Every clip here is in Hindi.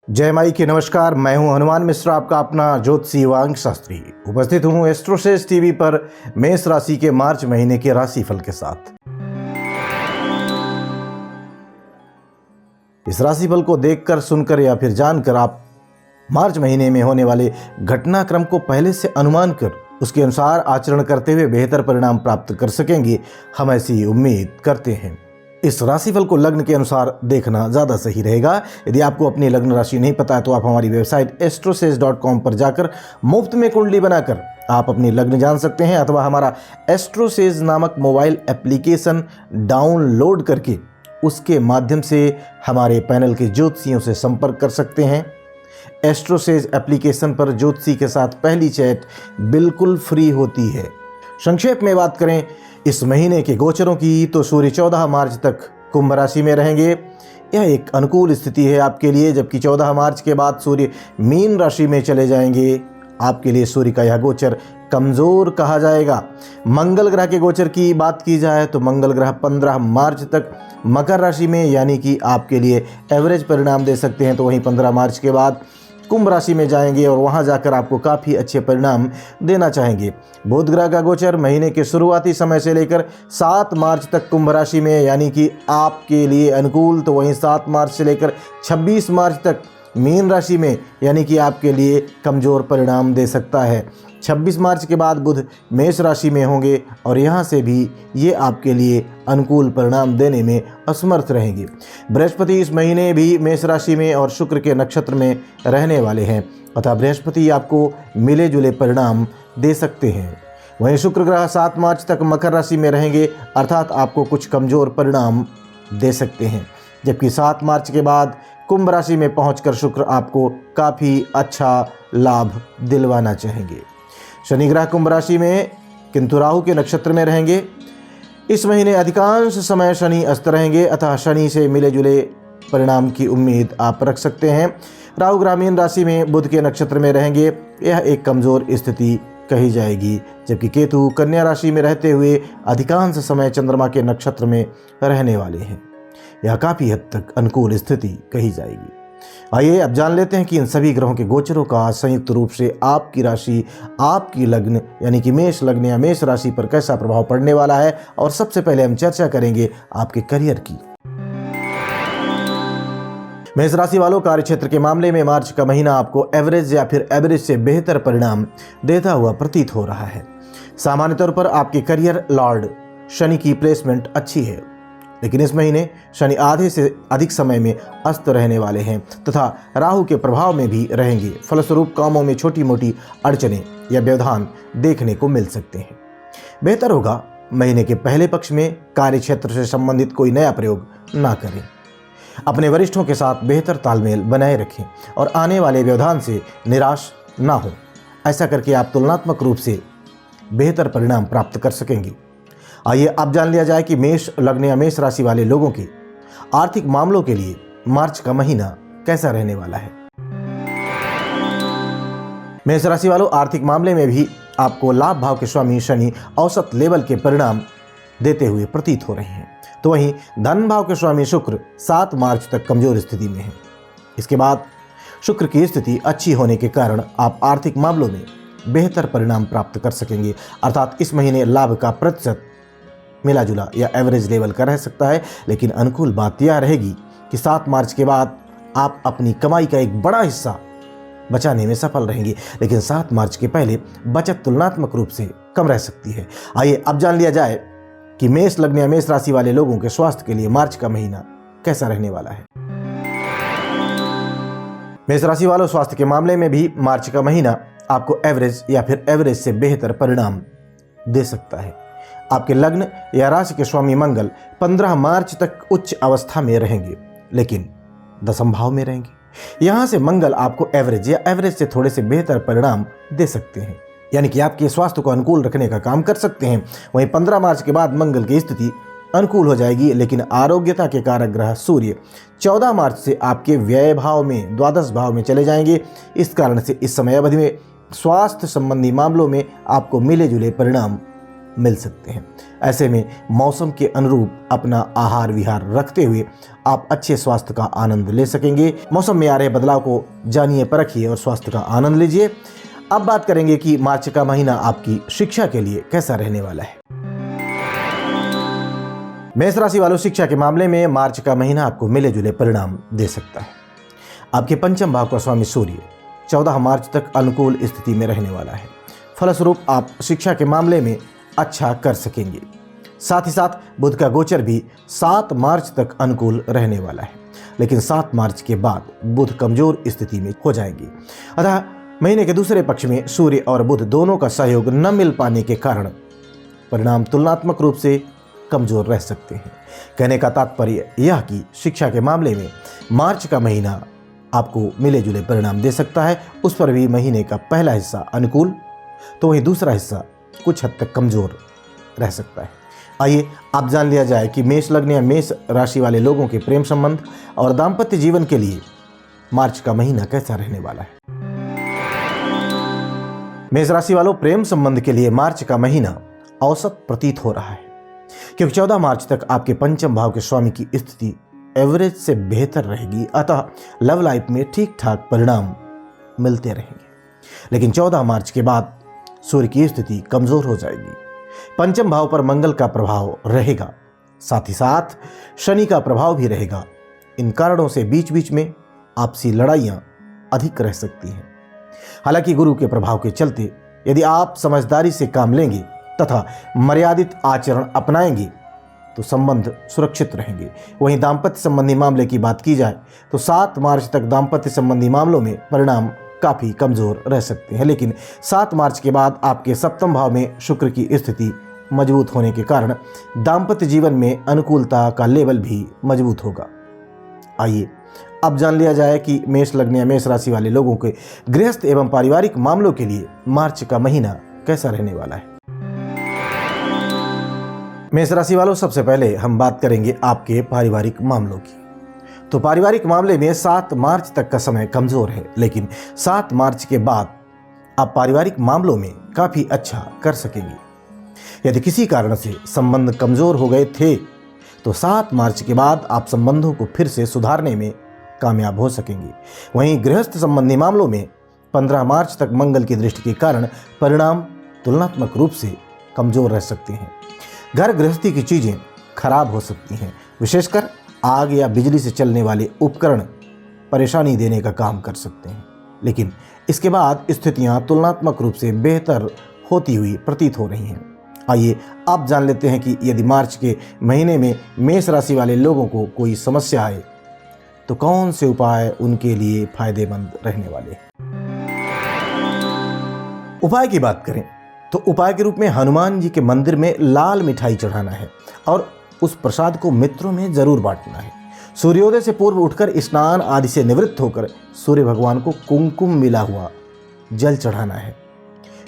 जय माई की नमस्कार। मैं हूं हनुमान मिश्रा, आपका अपना ज्योतिषी वांग शास्त्री। उपस्थित हूं एस्ट्रोसेज टीवी पर मेष राशि के मार्च महीने के राशिफल के साथ। इस राशिफल को देखकर, सुनकर या फिर जानकर आप मार्च महीने में होने वाले घटनाक्रम को पहले से अनुमान कर उसके अनुसार आचरण करते हुए बेहतर परिणाम प्राप्त कर सकेंगे, हम ऐसी उम्मीद करते हैं। इस राशिफल को लग्न के अनुसार देखना ज़्यादा सही रहेगा। यदि आपको अपनी लग्न राशि नहीं पता है तो आप हमारी वेबसाइट astrosage.com पर जाकर मुफ्त में कुंडली बनाकर आप अपनी लग्न जान सकते हैं, अथवा हमारा एस्ट्रोसेज नामक मोबाइल एप्लीकेशन डाउनलोड करके उसके माध्यम से हमारे पैनल के ज्योतिषियों से संपर्क कर सकते हैं। एस्ट्रोसेज एप्लीकेशन पर ज्योतिषी के साथ पहली चैट बिल्कुल फ्री होती है। संक्षेप में बात करें इस महीने के गोचरों की, तो सूर्य 14 मार्च तक कुंभ राशि में रहेंगे। यह एक अनुकूल स्थिति है आपके लिए, जबकि 14 मार्च के बाद सूर्य मीन राशि में चले जाएंगे। आपके लिए सूर्य का यह गोचर कमज़ोर कहा जाएगा। मंगल ग्रह के गोचर की बात की जाए तो मंगल ग्रह 15 मार्च तक मकर राशि में, यानी कि आपके लिए एवरेज परिणाम दे सकते हैं। तो वहीं 15 मार्च के बाद कुंभ राशि में जाएंगे और वहां जाकर आपको काफ़ी अच्छे परिणाम देना चाहेंगे। बुध ग्रह का गोचर महीने के शुरुआती समय से लेकर 7 मार्च तक कुंभ राशि में, यानी कि आपके लिए अनुकूल। तो वहीं 7 मार्च से लेकर 26 मार्च तक मीन राशि में, यानी कि आपके लिए कमज़ोर परिणाम दे सकता है। 26 मार्च के बाद बुध मेष राशि में होंगे और यहाँ से भी ये आपके लिए अनुकूल परिणाम देने में असमर्थ रहेंगे। बृहस्पति इस महीने भी मेष राशि में और शुक्र के नक्षत्र में रहने वाले हैं, अतः बृहस्पति आपको मिले जुले परिणाम दे सकते हैं। वहीं शुक्र ग्रह 7 मार्च तक मकर राशि में रहेंगे, अर्थात आपको कुछ कमज़ोर परिणाम दे सकते हैं। जबकि 7 मार्च के बाद कुंभ राशि में पहुंचकर शुक्र आपको काफ़ी अच्छा लाभ दिलवाना चाहेंगे। शनि ग्रह कुंभ राशि में किंतु राहु के नक्षत्र में रहेंगे। इस महीने अधिकांश समय शनि अस्त रहेंगे, अतः शनि से मिले जुले परिणाम की उम्मीद आप रख सकते हैं। राहु ग्रह मीन राशि में बुध के नक्षत्र में रहेंगे, यह एक कमज़ोर स्थिति कही जाएगी। जबकि केतु कन्या राशि में रहते हुए अधिकांश समय चंद्रमा के नक्षत्र में रहने वाले हैं, यह काफ़ी हद तक अनुकूल स्थिति कही जाएगी। आइए अब जान लेते हैं कि इन सभी ग्रहों के गोचरों का संयुक्त रूप से आपकी राशि, आपकी लग्न यानी कि मेष लग्न या मेष राशि पर कैसा प्रभाव पड़ने वाला है। और सबसे पहले हम चर्चा करेंगे आपके करियर की। मेष राशि वालों, कार्य क्षेत्र के मामले में मार्च का महीना आपको एवरेज या फिर एवरेज से बेहतर परिणाम देता हुआ प्रतीत हो रहा है। सामान्य तौर पर आपके करियर लॉर्ड शनि की प्लेसमेंट अच्छी है, लेकिन इस महीने शनि आधे से अधिक समय में अस्त रहने वाले हैं तथा राहु के प्रभाव में भी रहेंगे। फलस्वरूप कामों में छोटी मोटी अड़चनें या व्यवधान देखने को मिल सकते हैं। बेहतर होगा महीने के पहले पक्ष में कार्य क्षेत्र से संबंधित कोई नया प्रयोग ना करें। अपने वरिष्ठों के साथ बेहतर तालमेल बनाए रखें और आने वाले व्यवधान से निराश ना हो। ऐसा करके आप तुलनात्मक रूप से बेहतर परिणाम प्राप्त कर सकेंगे। आइए अब जान लिया जाए कि मेष लग्न या मेष राशि वाले लोगों के आर्थिक मामलों के लिए मार्च का महीना कैसा रहने वाला है। मेष राशि वालों, आर्थिक मामले में भी आपको लाभ भाव के स्वामी शनि औसत लेवल के परिणाम देते हुए प्रतीत हो रहे हैं। तो वहीं धन भाव के स्वामी शुक्र 7 मार्च तक कमजोर स्थिति में है। इसके बाद शुक्र की स्थिति अच्छी होने के कारण आप आर्थिक मामलों में बेहतर परिणाम प्राप्त कर सकेंगे, अर्थात इस महीने लाभ का प्रतिशत मिला जुला या एवरेज लेवल का रह सकता है। लेकिन अनुकूल बात यह रहेगी कि 7 मार्च के बाद आप अपनी कमाई का एक बड़ा हिस्सा बचाने में सफल रहेंगे, लेकिन 7 मार्च के पहले बचत तुलनात्मक रूप से कम रह सकती है। आइए अब जान लिया जाए कि मेष लग्न या मेष राशि वाले लोगों के स्वास्थ्य के लिए मार्च का महीना कैसा रहने वाला है। मेष राशि वालों, स्वास्थ्य के मामले में भी मार्च का महीना आपको एवरेज या फिर एवरेज से बेहतर परिणाम दे सकता है। आपके लग्न या राशि के स्वामी मंगल 15 मार्च तक उच्च अवस्था में रहेंगे, लेकिन दशम भाव में रहेंगे। यहां से मंगल आपको एवरेज या एवरेज से थोड़े से बेहतर परिणाम दे सकते हैं, यानी कि आपके स्वास्थ्य को अनुकूल रखने का काम कर सकते हैं। वहीं 15 मार्च के बाद मंगल की स्थिति अनुकूल हो जाएगी, लेकिन आरोग्यता के कारक ग्रह सूर्य 14 मार्च से आपके व्यय भाव में द्वादश भाव में चले जाएंगे। इस कारण से इस समय अवधि में स्वास्थ्य संबंधी मामलों में आपको मिले जुले परिणाम मिल सकते हैं। ऐसे में मौसम के अनुरूप अपना आहार विहार रखते हुए आप अच्छे स्वास्थ्य का आनंद ले सकेंगे। मौसम में आ रहे बदलाव को जानिए, परखिए और स्वास्थ्य का आनंद लीजिए। अब बात करेंगे कि मार्च का महीना आपकी शिक्षा के लिए कैसा रहने वाला है। मेष राशि वालों, शिक्षा के मामले में मार्च का महीना आपको मिले जुले परिणाम दे सकता है। आपके पंचम भाव का स्वामी सूर्य 14 मार्च तक अनुकूल स्थिति में रहने वाला है। फलस्वरूप आप शिक्षा के मामले में अच्छा कर सकेंगे। साथ ही साथ बुध का गोचर भी 7 मार्च तक अनुकूल रहने वाला है, लेकिन 7 मार्च के बाद बुध कमजोर स्थिति में हो जाएंगे। अतः महीने के दूसरे पक्ष में सूर्य और बुध दोनों का सहयोग न मिल पाने के कारण परिणाम तुलनात्मक रूप से कमजोर रह सकते हैं। कहने का तात्पर्य यह कि शिक्षा के मामले में मार्च का महीना आपको मिले जुले परिणाम दे सकता है। उस पर भी महीने का पहला हिस्सा अनुकूल, तो वहीं दूसरा हिस्सा कुछ हद तक कमजोर रह सकता है। आइए आप जान लिया जाए कि मेष लग्न या मेष राशि वाले लोगों के प्रेम संबंध और दाम्पत्य जीवन के लिए मार्च का महीना कैसा रहने वाला है। मेष राशि वालों, प्रेम संबंध के लिए मार्च का महीना औसत प्रतीत हो रहा है, क्योंकि 14 मार्च तक आपके पंचम भाव के स्वामी की स्थिति एवरेज से बेहतर रहेगी। अतः लव लाइफ में ठीक ठाक परिणाम मिलते रहेंगे, लेकिन 14 मार्च के बाद सूर्य की स्थिति कमजोर हो जाएगी। पंचम भाव पर मंगल का प्रभाव रहेगा, साथ ही साथ शनि का प्रभाव भी रहेगा। इन कारणों से बीच बीच में आपसी लड़ाइयां अधिक रह सकती हैं। हालांकि गुरु के प्रभाव के चलते यदि आप समझदारी से काम लेंगे तथा मर्यादित आचरण अपनाएंगे तो संबंध सुरक्षित रहेंगे। वहीं दाम्पत्य संबंधी मामले की बात की जाए तो 7 मार्च तक दाम्पत्य संबंधी मामलों में परिणाम काफ़ी कमज़ोर रह सकते हैं, लेकिन 7 मार्च के बाद आपके सप्तम भाव में शुक्र की स्थिति मजबूत होने के कारण दाम्पत्य जीवन में अनुकूलता का लेवल भी मजबूत होगा। आइए अब जान लिया जाए कि मेष लग्न या मेष राशि वाले लोगों के गृहस्थ एवं पारिवारिक मामलों के लिए मार्च का महीना कैसा रहने वाला है। मेष राशि वालों, सबसे पहले हम बात करेंगे आपके पारिवारिक मामलों की। तो पारिवारिक मामले में 7 मार्च तक का समय कमजोर है, लेकिन 7 मार्च के बाद आप पारिवारिक मामलों में काफी अच्छा कर सकेंगे। यदि किसी कारण से संबंध कमजोर हो गए थे तो 7 मार्च के बाद आप संबंधों को फिर से सुधारने में कामयाब हो सकेंगे। वहीं गृहस्थ संबंधी मामलों में 15 मार्च तक मंगल की दृष्टि के कारण परिणाम तुलनात्मक रूप से कमजोर रह सकते हैं। घर गृहस्थी की चीजें खराब हो सकती हैं, विशेषकर आग या बिजली से चलने वाले उपकरण परेशानी देने का काम कर सकते हैं, लेकिन इसके बाद स्थितियां तुलनात्मक रूप से बेहतर होती हुई प्रतीत हो रही हैं। आइए आप जान लेते हैं कि यदि मार्च के महीने में मेष राशि वाले लोगों को कोई समस्या आए तो कौन से उपाय उनके लिए फायदेमंद रहने वाले हैं। उपाय की बात करें तो उपाय के रूप में हनुमान जी के मंदिर में लाल मिठाई चढ़ाना है और उस प्रसाद को मित्रों में जरूर बांटना है। सूर्योदय से पूर्व उठकर स्नान आदि से निवृत्त होकर सूर्य भगवान को कुमकुम मिला हुआ जल चढ़ाना है।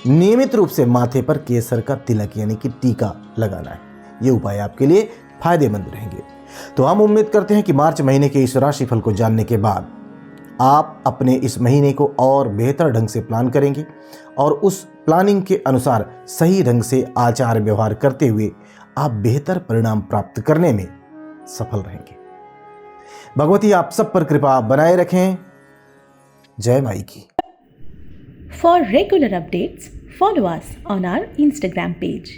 नियमित रूप से माथे पर केसर का तिलक यानी कि टीका लगाना है। ये उपाय आपके लिए फायदेमंद रहेंगे। तो हम उम्मीद करते हैं कि मार्च महीने के इस राशिफल को जानने के बाद आप अपने इस महीने को और बेहतर ढंग से प्लान करेंगे और उस प्लानिंग के अनुसार सही ढंग से आचार व्यवहार करते हुए आप बेहतर परिणाम प्राप्त करने में सफल रहेंगे। भगवती आप सब पर कृपा बनाए रखें। जय माई की। For regular updates, follow us on our Instagram page.